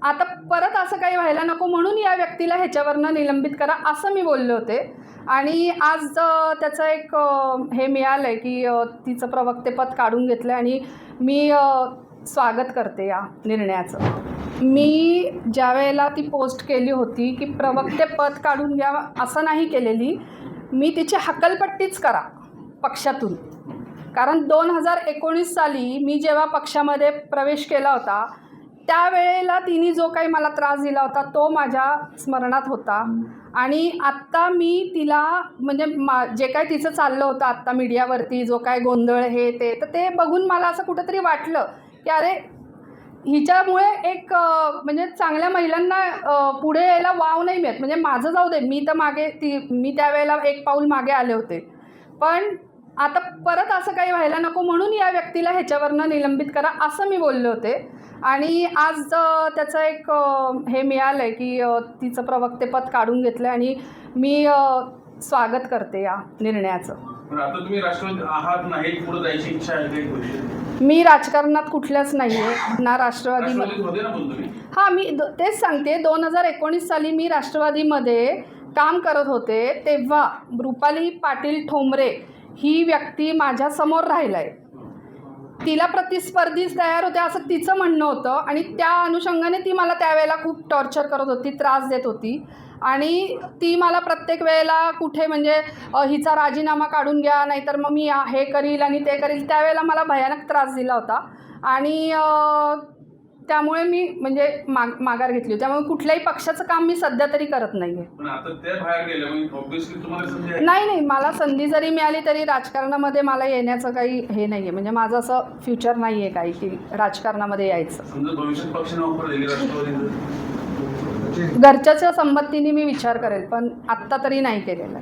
आता परत असं काही व्हायला नको म्हणून या व्यक्तीला ह्याच्यावरनं निलंबित करा असं मी बोलले होते. आणि आज त्याचं एक हे मिळालं आहे की तिचं प्रवक्तेपद काढून घेतलं आणि मी स्वागत करते या निर्णयाचं. मी ज्या वेळेला ती पोस्ट केली होती की प्रवक्तेपद काढून घ्या असं नाही केलेली, मी तिची हकलपट्टीच करा पक्षातून. कारण 2019 साली मी जेव्हा पक्षामध्ये प्रवेश केला होता त्यावेळेला तिने जो काही मला त्रास दिला होता तो माझ्या स्मरणात होता. आणि आत्ता मी तिला म्हणजे जे काय तिचं चाललं होतं आत्ता मीडियावरती जो काय गोंधळ हे ते, तर ते बघून मला असं कुठंतरी वाटलं की अरे हिच्यामुळे एक म्हणजे चांगल्या महिलांना पुढे यायला वाव नाही मिळत. म्हणजे माझं जाऊ दे, मी तर मी त्यावेळेला एक पाऊल मागे आले होते, पण आता परत असं काही व्हायला नको म्हणून या व्यक्तीला ह्याच्यावरनं निलंबित करा असं मी बोलले होते. आणि आज त्याचं एक हे मिळालं आहे की तिचं प्रवक्तेपद काढून घेतलं आणि मी स्वागत करते या निर्णयाचं. आता तुम्ही राष्ट्रवादी आहात नाही, पुढे जायची इच्छा आहे काही? मी राजकारणात कुठल्याच नाही आहे ना राष्ट्रवादीमध्ये. हां, मी तेच सांगते, 2019 साली मी राष्ट्रवादीमध्ये काम करत होते तेव्हा रुपाली पाटील ठोंबरे ही व्यक्ती माझ्यासमोर राहिलं आहे. तिला प्रतिस्पर्धीच तयार होते असं तिचं म्हणणं होतं आणि त्या अनुषंगाने ती मला त्यावेळेला खूप टॉर्चर करत होती, त्रास देत होती. आणि ती मला प्रत्येक वेळेला कुठे म्हणजे हिचा राजीनामा काढून घ्या नाहीतर मग मी हे करील आणि ते करील, त्यावेळेला मला भयानक त्रास दिला होता. आणि त्यामुळे मी म्हणजे माघार घेतली. त्यामुळे कुठल्याही पक्षाचं काम मी सध्या तरी करत नाही आहे. नाही, मला संधी जरी मिळाली तरी राजकारणामध्ये मला येण्याचं काही हे नाही आहे. म्हणजे माझं असं फ्युचर नाही आहे काही की राजकारणामध्ये यायचं. घरच्याच्या संमतीने मी विचार करेल, पण आत्ता तरी नाही केलेला.